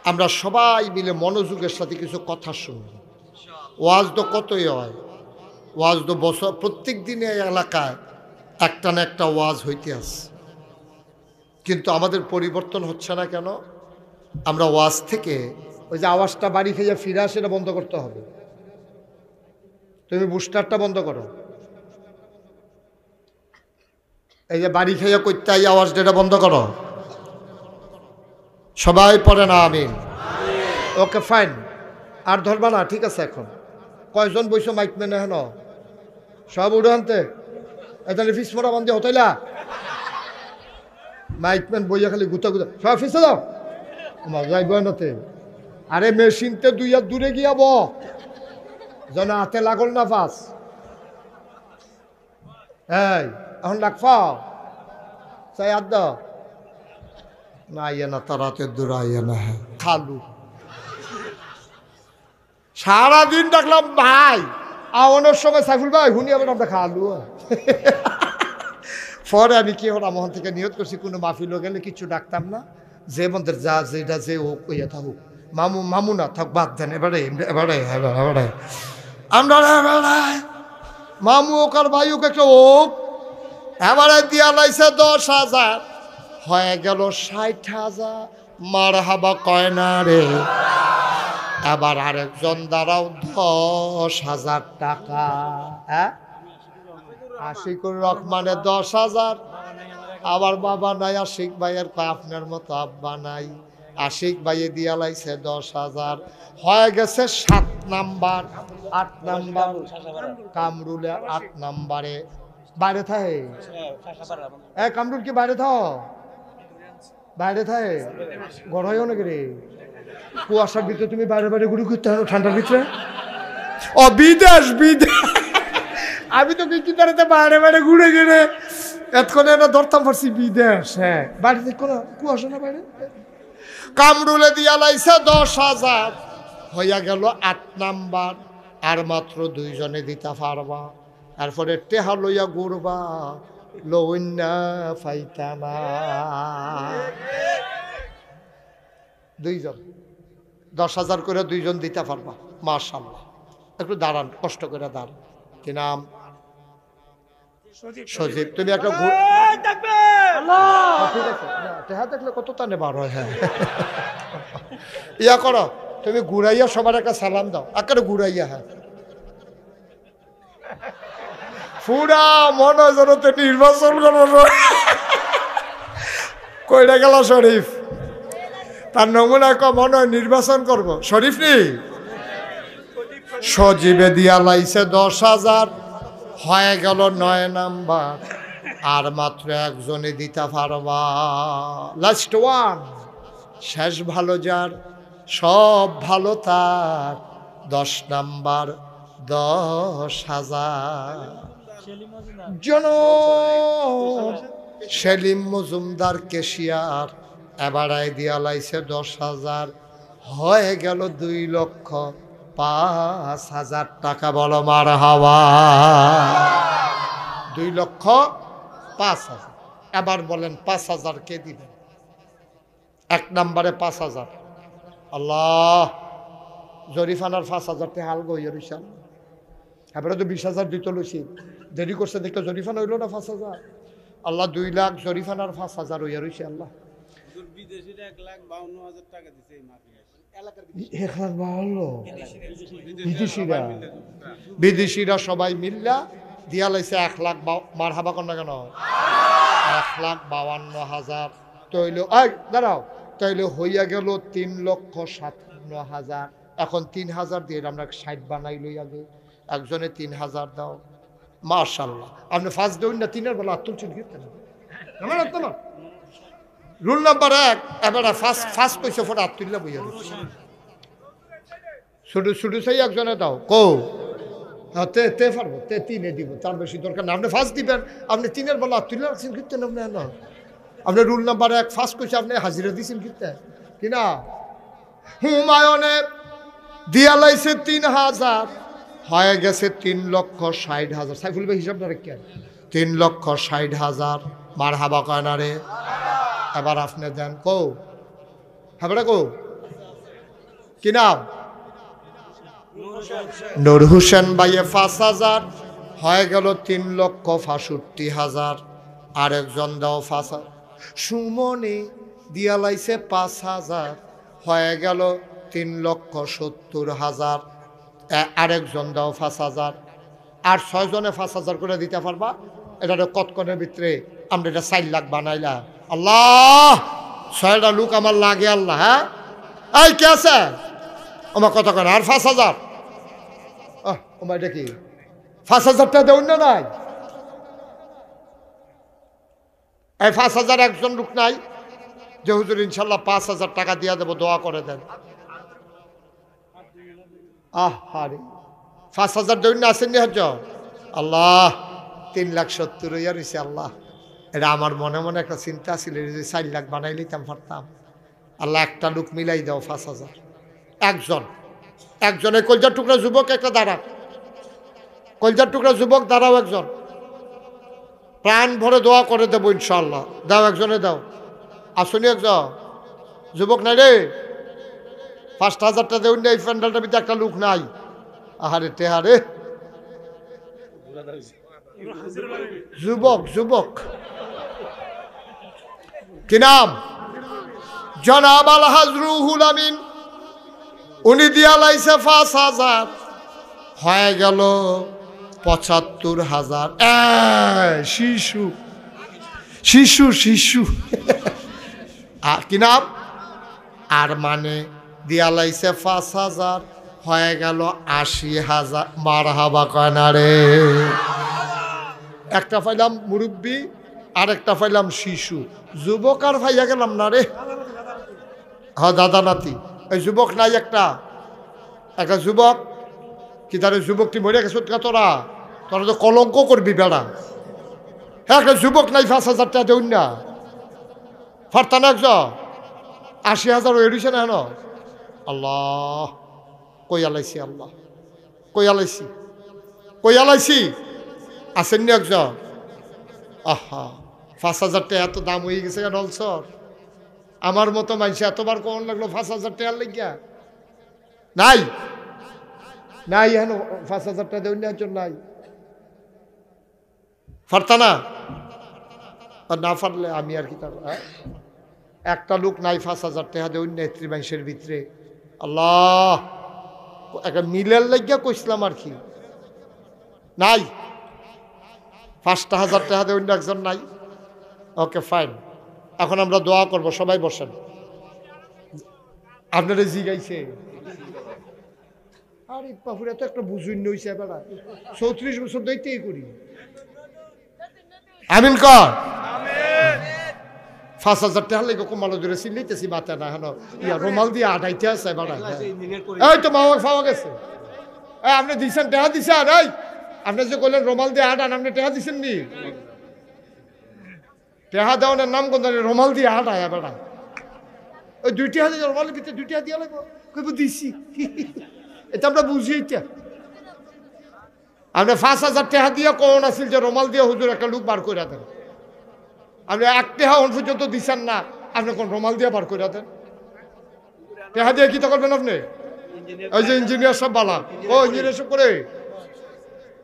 আমরা সবাই মিলে মনোযোগের সাথে কিছু কথা শুনব। ওয়াজ তো কতই হয়, ওয়াজ তো বছর প্রত্যেক দিনে এলাকায় একটা না একটা ওয়াজ হইতে আছে, কিন্তু আমাদের পরিবর্তন হচ্ছে না কেন? আমরা ওয়াজ থেকে ওই যে আওয়াজটা বাড়ি খেয়ে ফিরে আসে, এটা বন্ধ করতে হবে। তুমি বুস্টারটা বন্ধ করো। এই যে বাড়ি খেয়ে করতে এই আওয়াজ এটা বন্ধ করো, সবাই পড়ে না আমিন। ওকে ফাইন, আর ধরবা না, ঠিক আছে। এখন কয়জন বইছো মাইকম্যান? হেন সব উড়ে আনতে এখানে ফিস মোড়া বন্ধে হতাইলা মাইকম্যান বইয়া খালি গুতা গুতা সব ফিসে দাও যাইব নাতে। আরে মেশিনতে দুই হাত দূরে গিয়াব যেন হাতে লাগল না ফাঁস। এই এখন লাগফা চাই আর দাও না, আইয়া না তার হাতের দূরে আইয়া না। হ্যাঁ খালু সারাদিন ডাকলাম ভাই, আওয়ানোর সময় সাইফুল ভাই হুনি আবার আমরা খালু। পরে আমি কি হলাম, মোহন থেকে নিয়ত করছি কোনো মাহফিলও গেলে কিছু ডাকতাম না, যে মন্দের যা যেটা যে হোক ওইয়া থাকুক, মামু মামু না থাক বাদ দেন, এবারে এবারে এবারে আমরা মামু হোক আর ভাই হোক একটা হোক। এবারে দিয়া লাইছে 10,000, হয়ে গেল 60,000। মার হাবা কয় না রে। এবার আরেকজন দাঁড়াও 10,000 টাকা। হ্যাঁ আশিকুর রহমানের 10,000। আবার বাবা নাই, আশিক ভাইয়ের কয় আপনার মতো আব্বা নাই। আশিক ভাইয়ে দিয়া লাইছে 10,000, হয়ে গেছে 7 নাম্বার। 8 নাম্বার কামরুলে, 8 নাম্বারে বাইরে থাকে। কামরুল কি বাইরে থাও? বাইরে থাকে গড়াইও নাকি রে? কুয়াশার ভিতরে তুমি বাইরে বাইরে ঘুরে ঘুরতে হবে ঠান্ডার ভিতরে? ও বিদেশ বিদেশ, আমি তো কি তারাতে বাইরে বাইরে ঘুরে গেলে এতক্ষণে না ধরতাম পারছি বিদেশ। হ্যাঁ বাড়িতে কোনো কুয়াশা না বাইরে। কামরুলে দিয়া লাইছে 10,000, হইয়া গেল 8 নাম্বার। আর মাত্র 2 জনে দিতে পারবা, তারপরে টেহা লইয়া ঘুরবা, লইনা ফাইতা না। 2 জন 10,000 করে 2 জন দিতে পারবা, মাশাআল্লাহ। একটু দাঁড়ান, কষ্ট করে দাঁড়ান। কি নাম? সজীব। তুমি একটা টেহা দেখলে কত টানে বার হয়। হ্যাঁ ইয়া করো, তুমি ঘুরাইয়া সবার একটা সালাম দাও, একেবারে ঘুরাইয়া। হ্যাঁ পুরা মনে হয় যেন তো নির্বাচন করবো। কইরা গেল শরীফ, তার নমুনা মনে হয় নির্বাচন করবো। শরীফ নি সজীবে দিয়া লাইছে 10,000, হয়ে গেল 9 নাম্বার। আর মাত্র একজনে দিতে পারবা, লাস্ট ওয়ান। শেষ ভালো যার, সব ভালো তার। 10 নাম্বার 10,000। সেলিম মজুমদার কেশিয়ার এবারাই দিয়া লাইছে 10,000, হয়ে গেল 2,05,000 টাকা। বলো মার হাওয়া। 2,05,000। এবার বলেন 5,000 কে দিবেন? 1 নাম্বারে 5,000। আল্লাহ জরিফানার 5,000 তে হাল গইয়া রইছেন। এবারে তো 20,000 দিতে লইছি, দেরি করছে দেখতে জরিফানা হইল না 5,000। আল্লাহ 2 লাখ জরিফানার 5,000 হইয়া রইছে। আল্লাহ বিদেশিরা সবাই মিল্লা দিয়া লাইছে 1 লাখ। মার হাবা কর না কেন? 1,52,000। তৈল দাঁড়াও, তৈলে হইয়া গেল 3,57,000। এখন 3,000 দিয়ে আমরা 60 বানাই লই। আগে একজনে 3,000 দাও। মাশাআল্লাহ, আপনি ফার্স্ট দেউন না 3-এর বেলা তুলছেন কীর্তন। রুল নাম্বার 1, এবার ফার্স্ট পয়সা ফোটা তুললে বইয়া শুধু শুধু সেই একজনে দাও। কো তে পারবো, 3-এ দিব, তার বেশি দরকার না। আপনি ফার্স্ট দিবেন, আপনি 3-এর বেলা তুললে রাখছেন কীর্তন। আপনি আপনি রুল নাম্বার 1 ফার্স্ট কইছে, আপনি হাজিরা দিয়েছেন কীর্তন কিনা? হুমায়ুনে দিয়া লাইছে 3,000, হয়ে গেছে 3,60,000। সাইফুল ভাই হিসাবটা রেখে 3,60,000। মার হাবা কয় না রে? এবার আপনি দেন। কো হ্যাঁ কো কি নাম? নূর হোসেন ভাইয়ে 5,000, হয়ে গেল 3,65,000। আরেকজন দাও 5,000। সুমনে দিয়া লাইছে 5,000, হয়ে গেল 3,70,000। আরেকজন দাও 5,000। আর 6 জনে 5,000 করে দিতে পারবা। এটা কতক্ষণের ভিতরে আমরা এটা 4 লাখ বানাইলাম। আল্লাহ 6টা লোক আমার লাগে আল্লাহ। হ্যাঁ এই কে আছে আমার কথা কেন আর 5,000 ওমা এটা কি 5,000 টাকা দেউন না নাই এই 5,000 একজন লোক নাই যে হুজুর ইনশাল্লাহ 5,000 টাকা দিয়া দেবো দোয়া করে দেন। আরে 5,000 দেউন না আসেননি হজ আল্লাহ 3,70,000 হইয়া রয়েছে আল্লাহ। এটা আমার মনে মনে একটা চিন্তা ছিল যে 4 লাখ বানাই লিতাম পারতাম। আল্লাহ একটা লোক মিলাই দাও 5,000 একজনের কলজার টুকরা যুবক একটা দাঁড়া কলজার টুকরা যুবক দাঁড়াও একজন প্রাণ ভরে দোয়া করে দেবো ইনশাল্লাহ। দাও একজনে দাও আসুনি একজন যুবক নাই রে 5,000 টাকা দেউন এই প্যান্ডেলটার ভিতরে একটা লোক নাই। আহারে টেহারে যুবক কি নাম জনাব আলহাজ রুহুল আমিন উনি দিয়া লাইছে 5,000 হয়ে গেল 75,000। শিশু কি নাম আর মানে দিয়া লাইছে 5,000 হয়ে গেল 80,000। মারহাবা কয় না রে। একটা পাইলাম মুরব্বী আর একটা পাইলাম শিশু যুবক আর ভাইয়া গেলাম না রে। হ্যাঁ দাদা নাতি এই যুবক নাই একটা যুবক কি তারে যুবক তুই মরে গেছ তোরা তো কলঙ্ক করবি বেড়া। হ্যাঁ একটা যুবক নাই 5,000 টাকা দেউন না ফারতান একজন 80,000 হয়ে রয়েছে না হেন। আল্লাহ কই আলাইছি আল্লাহ কই আলাইছি আসেননি একজন। 5,000 টাকা এত দাম হয়ে গেছে কেন অলসর আমার মতো মানুষ এতবার কখন লাগলো 5,000 টাকার লাগিয়া নাই হেন 5,000 টাকা দেউন নাই ফারতা না না ফারলে আমি আর কি একটা লোক নাই 5,000 টাকা দেউন নেত্রী মানুষের ভিতরে। আল্লাহ একটা মিলের লাগিয়া কইছিলাম আর কি নাই 5,000 টাকা দেউন একজন নাই। ওকে ফাইন এখন আমরা দোয়া করব সবাই বসেন। আপনারা জিগাইছে আরে বাপুরা তো একটা বুঝুন নইছে বেড়া 34 বছর দইতেই করি আমিন কর 5,000 টাকা লাগে কমালো ধরে চিল্লাইতেছি মাথা না হেন রুমাল দিয়ে আটাইতে আছে বেড়া। এই তো মাওয়া ফাওয়া গেছে আপনি দিচ্ছেন টাকা দিচ্ছেন এই আপনি যে বললেন রুমাল দিয়ে আটান আপনি টাকা দিচ্ছেন নি টেহা দেওয়ানের নাম কোন রুমাল দিয়ে আটায় বেড়া ওই 2 টাকা দিয়ে রুমালের ভিতরে 2 টাকা দিয়ে লাগবো কইব দিছি এটা আমরা বুঝি। এটা আপনি 5,000 টাকা দিয়ে কোন আসিল যে রুমাল দিয়ে হুজুর একটা লোক বার করে দেন। আপনি 1 টাকা পর্যন্ত দিচ্ছেন না আপনি কোন রুমাল দিয়ে বার করে দেন টাকা দিয়ে কি তো করবেন আপনি? ওই যে ইঞ্জিনিয়ার সব বালা ও ইঞ্জিনিয়ার সব করে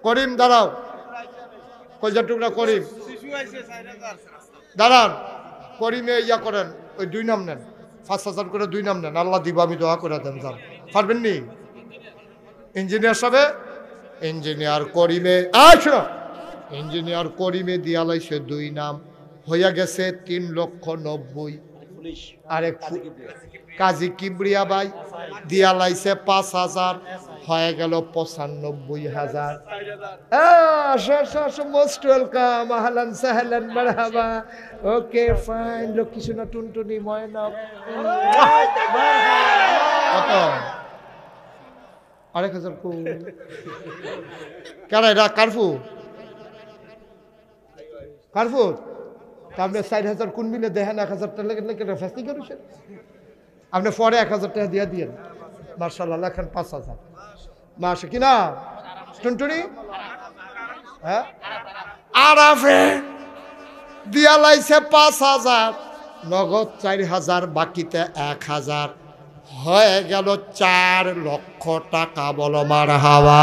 করিম দাঁড়াও কলজার টুকরা করিম দাঁড়ান করিমে ইয়া করেন ওই 2 নাম নেন 5,000 করে 2 নাম নেন আল্লাহ দিব আমি দোয়া করে দেন যান পারবেন নি ইঞ্জিনিয়ার সবে ইঞ্জিনিয়ার করিমে ইঞ্জিনিয়ার করিমে দিয়া লাইছে 2 নাম হইয়া গেছে 3,90,000। আরেক কাজী কিবরিয়া ভাই দিয়া লাইছে 5,000 হয়ে গেল 95,000। মোস্ট ওয়েলকাম আহলান সাহলান মারহাবা ওকে ফাইন লক্ষ্মী সোনা টুনটুনি ময়না কত 1,000 কেন এটা কারফু আপনি 4,000 কোন মিলে দেখেন 1,000 টাকা লেগে ফাঁসি করেছেন আপনি পরে 1,000 টাকা দিয়ে দিয়েন মার্শাল্লাহ লেখেন 5,000 মাস কিনা টুনটুনি হ্যাঁ আরাফে দিয়া লাইছে 5,000 নগদ 4,000 বাকিতে 1,000 হয়ে গেল 4 লক্ষ টাকা বলো মারহাবা।